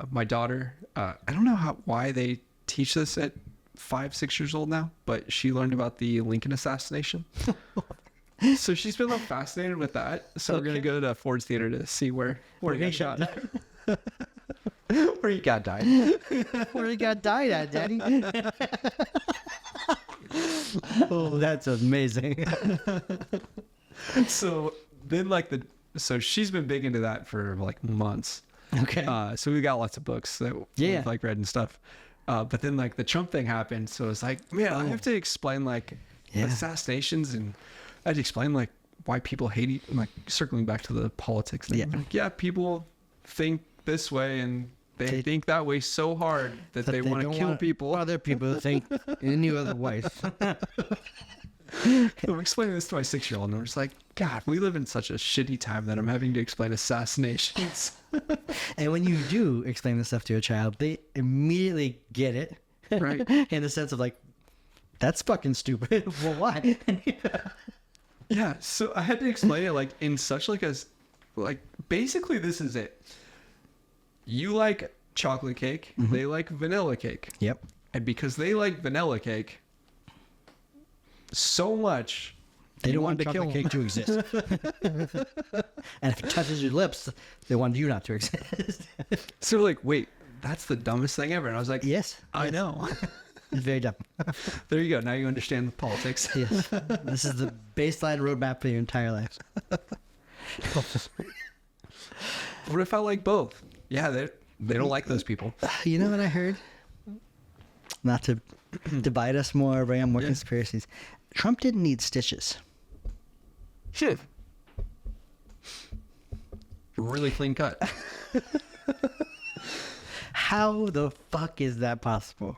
B: my daughter. I don't know why they teach this at 5-6 years old now, but she learned about the Lincoln assassination. So she's been fascinated with that. So we're gonna go to Ford's Theater to see where he got shot. Where he got died.
A: Where he got died at, Daddy? Oh, that's amazing.
B: So then so she's been big into that for like months.
A: Okay.
B: So we got lots of books that
A: Yeah.
B: we've like read and stuff. But then like the Trump thing happened, so it's like, man, I have to explain like
A: Yeah.
B: assassinations, and I had to explain like why people hate like circling back to the politics thing.
A: Yeah.
B: Like, yeah, people think this way and they think that way so hard that they want to kill people.
A: Other people think any other ways.
B: I'm explaining this to my 6-year-old, and I'm just like, God, we live in such a shitty time that I'm having to explain assassinations.
A: And when you do explain this stuff to a child, they immediately get it.
B: Right.
A: In the sense of like, that's fucking stupid. Well, why?
B: Yeah, so I had to explain it like in such like basically this is it. You like chocolate cake, they like vanilla cake.
A: Yep.
B: And because they like vanilla cake so much,
A: They don't want
B: to
A: chocolate cake to exist. And if it touches your lips, they want you not to exist.
B: So like, wait, that's the dumbest thing ever. And I was like,
A: Yes.
B: I know.
A: It's very dumb.
B: There you go. Now you understand the politics.
A: Yes. This is the baseline roadmap for your entire life.
B: What if I like both? Yeah, they don't like those people.
A: You know what I heard? Not to divide us more, bring on more
B: Yeah.
A: conspiracies. Trump didn't need stitches.
B: Shit. Really clean cut.
A: How the fuck is that possible?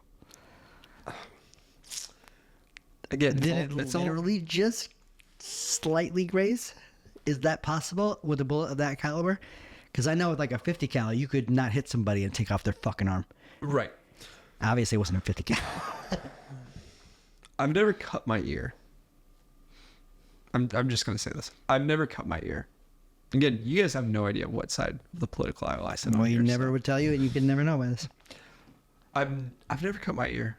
B: Again,
A: Did it
B: it's all
A: literally just slightly graze? Is that possible with a bullet of that caliber? Because I know with like a 50 cal, you could not hit somebody and take off their fucking arm.
B: right.
A: Obviously, it wasn't a 50 cal.
B: I've never cut my ear. I'm just gonna say this. I've never cut my ear. Again, you guys have no idea what side of the political aisle I sit on.
A: Well, you
B: here,
A: never
B: so.
A: would tell you, and you could never know by this.
B: I've never cut my ear.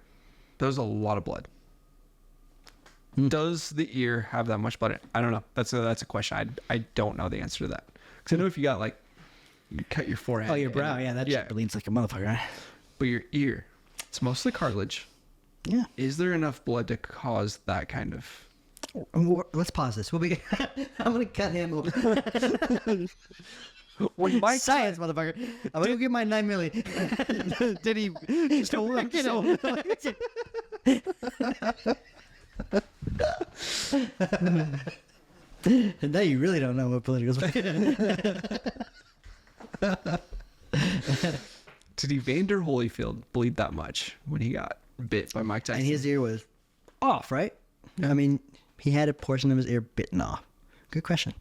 B: There was a lot of blood. Does the ear have that much blood? I don't know. That's a question. I don't know the answer to that. Because I know if you got like, you cut your forehead.
A: Oh, your brow,
B: and-
A: yeah, that shit bleeds like a motherfucker, right?
B: But your ear, it's mostly cartilage.
A: Yeah.
B: Is there enough blood to cause that kind of?
A: Let's pause this. We'll be. I'm gonna cut him open.
B: When Mike
A: Science, motherfucker. I'm gonna go get my 9 milli.
B: did he?
A: And now you really don't know what politicals.
B: Did Evander Holyfield bleed that much when he got bit by Mike Tyson?
A: And his ear was off, right? I mean, he had a portion of his ear bitten off. Good question.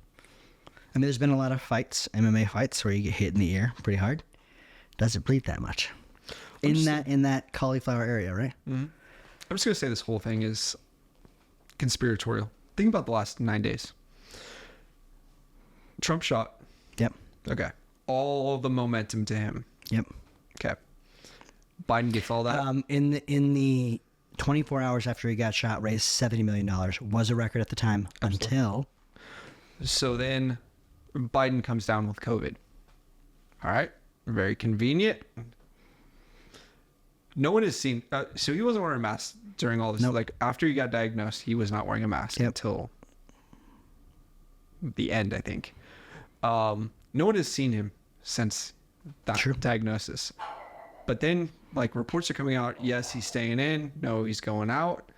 A: I mean, there's been a lot of fights, MMA fights, where you get hit in the ear pretty hard. Does it bleed that much? In that cauliflower area, right?
B: I'm just gonna say this whole thing is conspiratorial. Think about the last 9 days. Trump shot.
A: Yep.
B: Okay. All the momentum to him.
A: Yep.
B: Okay. Biden gets all that.
A: In the 24 hours after he got shot, raised $70 million. Was a record at the time until.
B: So then Biden comes down with COVID. All right. Very convenient. No one has seen. So he wasn't wearing a mask during all this.
A: Nope.
B: Like after he got diagnosed, he was not wearing a mask until the end, I think. No one has seen him since that diagnosis. But then, like, reports are coming out. Yes, he's staying in. No, he's going out.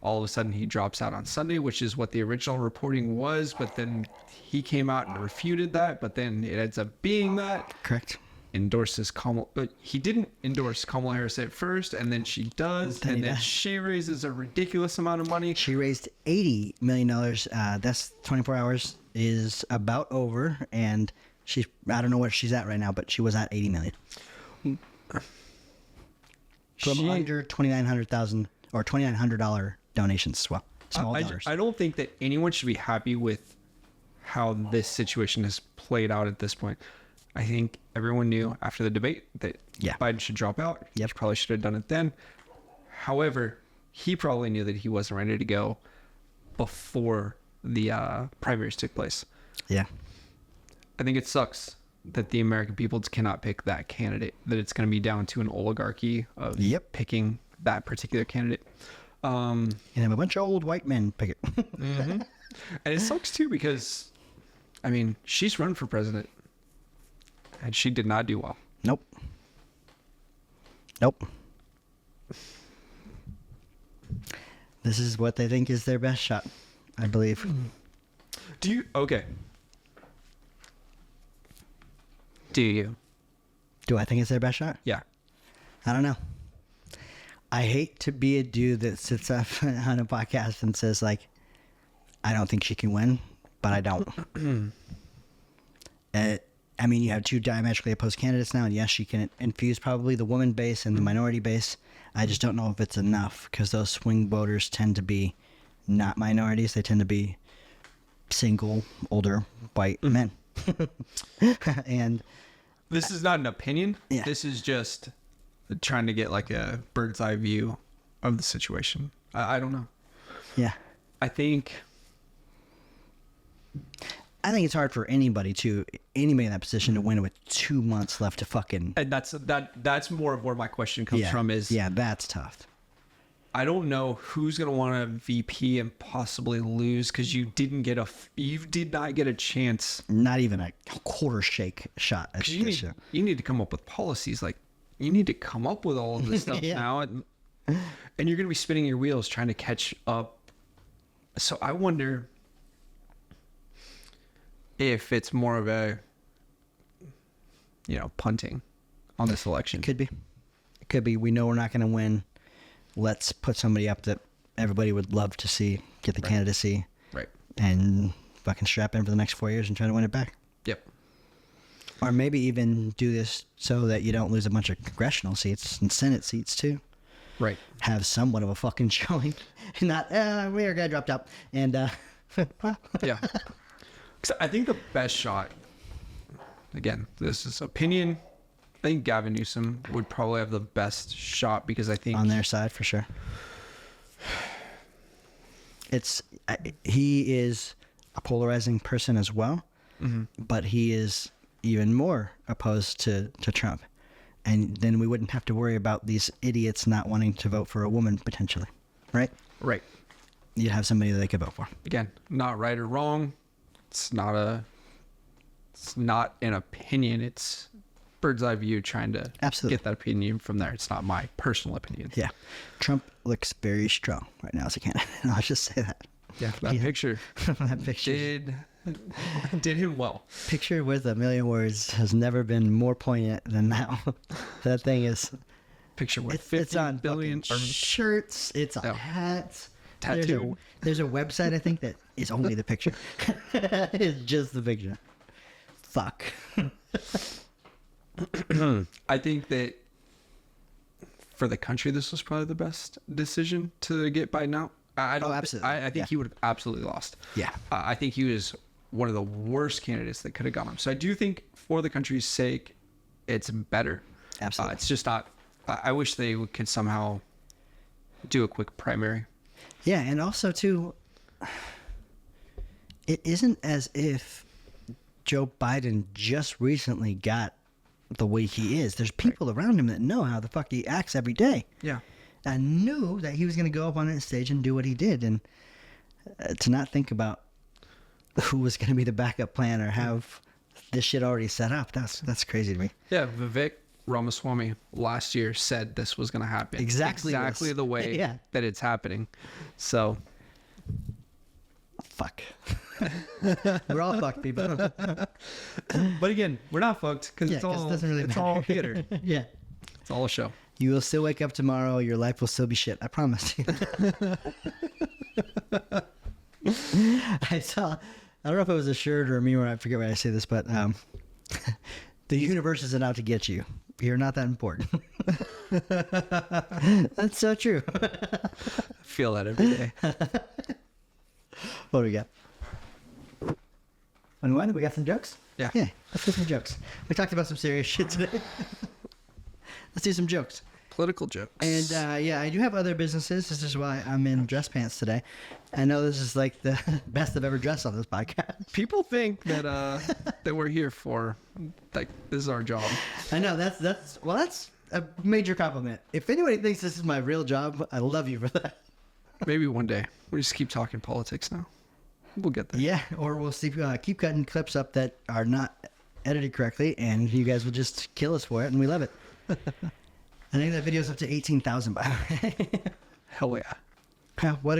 B: All of a sudden, he drops out on Sunday, which is what the original reporting was. But then he came out and refuted that. But then it ends up being that.
A: Correct.
B: Endorses Kamala. But he didn't endorse Kamala Harris at first, and then she does. And then she raises a ridiculous amount of money.
A: She raised $80 million. That's 24 hours is about over. And she's, I don't know where she's at right now, but she was at 80 million. From under $2,900,000 or $2,900 donations as well. Small dollars.
B: I don't think that anyone should be happy with how this situation has played out at this point. I think everyone knew after the debate that Biden should drop out.
A: Yep.
B: He probably should have done it then. However, he probably knew that he wasn't ready to go before the primaries took place.
A: Yeah.
B: I think it sucks that the American people cannot pick that candidate, that it's going to be down to an oligarchy of picking that particular candidate.
A: And have a bunch of old white men pick it.
B: And it sucks too because, I mean, she's run for president and she did not do well.
A: Nope. This is what they think is their best shot, I believe.
B: Do you? Okay. Do you?
A: Do I think it's their best shot?
B: Yeah.
A: I don't know. I hate to be a dude that sits up on a podcast and says, like, I don't think she can win, but I don't. I mean, you have two diametrically opposed candidates now, and yes, she can infuse probably the woman base and the minority base. I just don't know if it's enough, because those swing voters tend to be not minorities. They tend to be single, older, white men. And
B: this is not an opinion.
A: Yeah.
B: This is just trying to get like a bird's eye view of the situation. I don't know.
A: yeah,
B: I think
A: it's hard for anybody in that position to win with 2 months left to fucking.
B: and that's more of where my question comes
A: Yeah,
B: from is
A: that's tough.
B: I don't know who's going to want to VP and possibly lose because you did not get a chance.
A: Not even a quarter shake shot. At
B: 'Cause
A: this
B: you
A: shit.
B: need to come up with policies. Like you need to come up with all of this stuff
A: Yeah.
B: now, and you're going to be spinning your wheels trying to catch up. So I wonder if it's more of a, punting on this election.
A: It could be. We know we're not going to win. Let's put somebody up that everybody would love to see get the candidacy,
B: Right.
A: and fucking strap in for the next 4 years and try to win it back.
B: Yep.
A: Or maybe even do this so that you don't lose a bunch of congressional seats and Senate seats too.
B: Right.
A: Have somewhat of a fucking showing. Not, we are guy dropped out. And,
B: Yeah. 'Cause I think the best shot, again, this is opinion. I think Gavin Newsom would probably have the best shot because I think
A: on their side for sure. He is a polarizing person as well, but he is even more opposed to Trump. And then we wouldn't have to worry about these idiots not wanting to vote for a woman potentially, right?
B: Right.
A: You'd have somebody that they could vote for.
B: Again, not right or wrong. It's not an opinion. It's bird's eye view trying to
A: Absolutely.
B: get that opinion from there. It's not my personal opinion.
A: Yeah. Trump looks very strong right now as a candidate. I'll just say that.
B: Yeah. That picture
A: That picture.
B: did him well.
A: Picture with a million words has never been more poignant than now. That thing is.
B: Picture with
A: It's
B: 50
A: on
B: billion
A: fucking shirts. It's on
B: Oh.
A: hats.
B: Tattoo.
A: There's a website I think that is only the picture. It's just the picture. Fuck.
B: I think that for the country, this was probably the best decision to get Biden out. I don't.
A: Absolutely.
B: I think he would have absolutely lost.
A: Yeah.
B: I think he was one of the worst candidates that could have gone him. So I do think for the country's sake, it's better.
A: Absolutely.
B: It's just not. I wish they could somehow do a quick primary.
A: Yeah, and also too, it isn't as if Joe Biden just recently got the way he is. There's people around him that know how the fuck he acts every day.
B: Yeah.
A: I knew that he was going to go up on that stage and do what he did, and to not think about who was going to be the backup plan or have this shit already set up, that's crazy to me.
B: Yeah. Vivek Ramaswamy last year said this was going to happen.
A: Exactly
B: the way
A: Yeah.
B: that it's happening. So
A: Fuck. We're all fucked, people.
B: but again, we're not fucked because
A: Yeah,
B: it's
A: 'cause
B: all
A: it doesn't really
B: it's
A: matter.
B: all theater.
A: Yeah.
B: It's all a show.
A: You will still wake up tomorrow. Your life will still be shit. I promise you. I don't know if it was a shirt or a meme, or I forget why I say this, but the universe isn't out to get you. You're not that important. That's so true.
B: I feel that every day.
A: What do we got? Anyone? We got some jokes?
B: Yeah.
A: Yeah, let's do some jokes. We talked about some serious shit today. Let's do some jokes.
B: Political jokes.
A: And yeah, I do have other businesses. This is why I'm in dress pants today. I know this is like the best I've ever dressed on this podcast.
B: people think that that we're here for like this is our job.
A: I know that's a major compliment. If anybody thinks this is my real job, I love you for that.
B: Maybe one day we just keep talking politics now. We'll get there.
A: Yeah, or we'll see, keep cutting clips up that are not edited correctly, and you guys will just kill us for it, and we love it. I think that video's up to 18,000 by the way.
B: Hell yeah.
A: What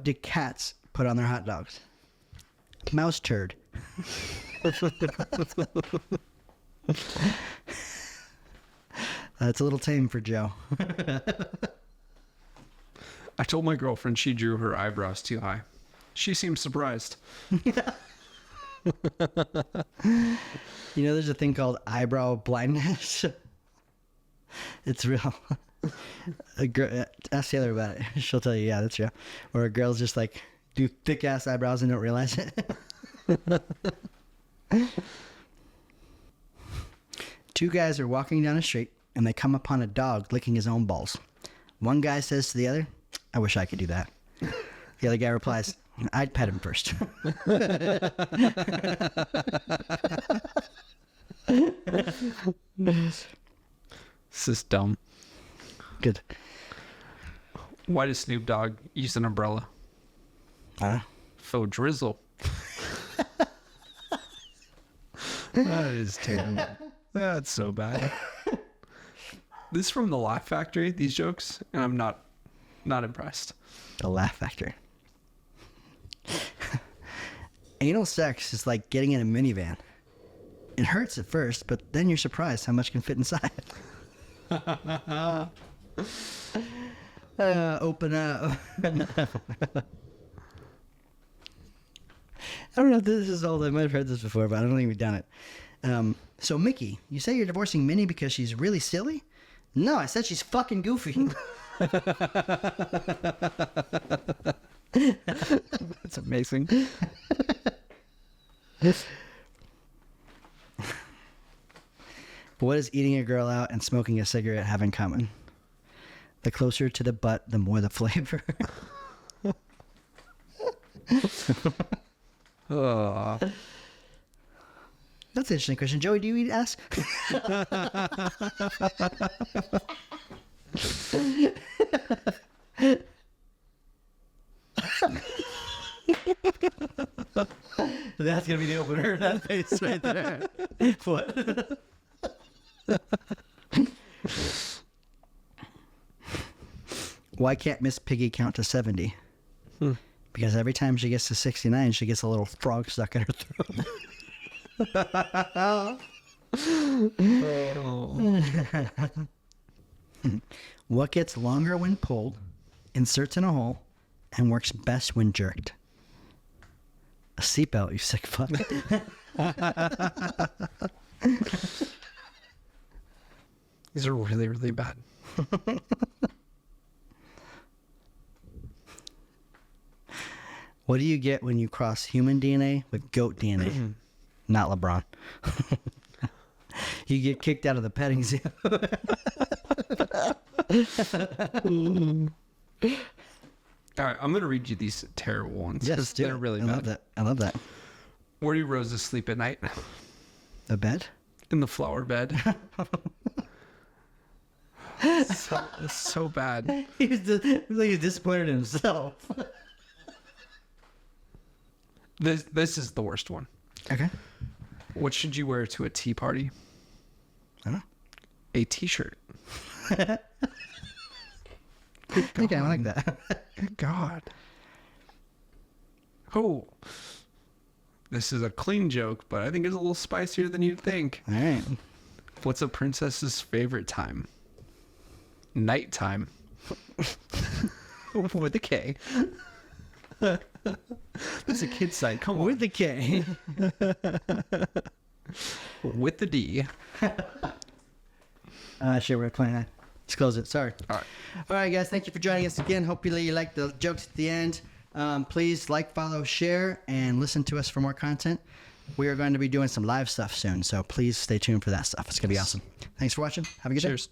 A: do cats put on their hot dogs? Mouse turd. That's a little tame for Joe.
B: I told my girlfriend she drew her eyebrows too high. She seemed surprised.
A: You know, there's a thing called eyebrow blindness. It's real. A girl, ask Taylor about it. She'll tell you, yeah, that's real. Or a girl's just like do thick ass eyebrows and don't realize it. Two guys are walking down a street and they come upon a dog licking his own balls. One guy says to the other, "I wish I could do that." The other guy replies, "I'd pet him first."
B: This is dumb.
A: Good.
B: Why does Snoop Dogg use an umbrella? Faux drizzle. That is terrible. That's so bad. This is from the Laugh Factory, these jokes, and I'm not impressed.
A: The Laugh Factory. Anal sex is like getting in a minivan. It hurts at first, but then you're surprised how much can fit inside. Open up. I don't know if this is old. I might have heard this before, but I don't think we've done it. So, Mickey, you say you're divorcing Minnie because she's really silly? No, I said she's fucking goofy.
B: That's amazing.
A: What does eating a girl out and smoking a cigarette have in common? The closer to the butt, the more the flavor.
B: Oh.
A: That's an interesting question. Joey, do you eat ass? That's going to be the opener. That face right there. What? Why can't Miss Piggy count to 70? Because every time she gets to 69, she gets a little frog stuck in her throat. What gets longer when pulled, inserts in a hole, and works best when jerked? A seatbelt, you sick fuck.
B: These are really, really bad.
A: What do you get when you cross human DNA with goat DNA? Not LeBron. You get kicked out of the petting zoo.
B: All right, I'm going to read you these terrible ones.
A: Yes, do
B: they're
A: it.
B: really
A: I
B: bad.
A: love that. I love that.
B: Where do roses sleep at night?
A: The bed?
B: In the flower bed. so bad.
A: He was like he's disappointed in himself.
B: This is the worst one.
A: Okay.
B: What should you wear to a tea party?
A: I don't know.
B: A t-shirt.
A: Okay, I like that.
B: Good God. Oh. This is a clean joke, but I think it's a little spicier than you'd think.
A: All right.
B: What's a princess's favorite time? Nighttime. With a K. That's a kid's site. Come on.
A: With the K.
B: With the D.
A: Shit, we're at 29. Let's close it. Sorry.
B: All right.
A: All right, guys. Thank you for joining us again. Hopefully you liked the jokes at the end. Please like, follow, share, and listen to us for more content. We are going to be doing some live stuff soon, so please stay tuned for that stuff. It's going to be awesome. Thanks for watching. Have a good day.
B: Cheers.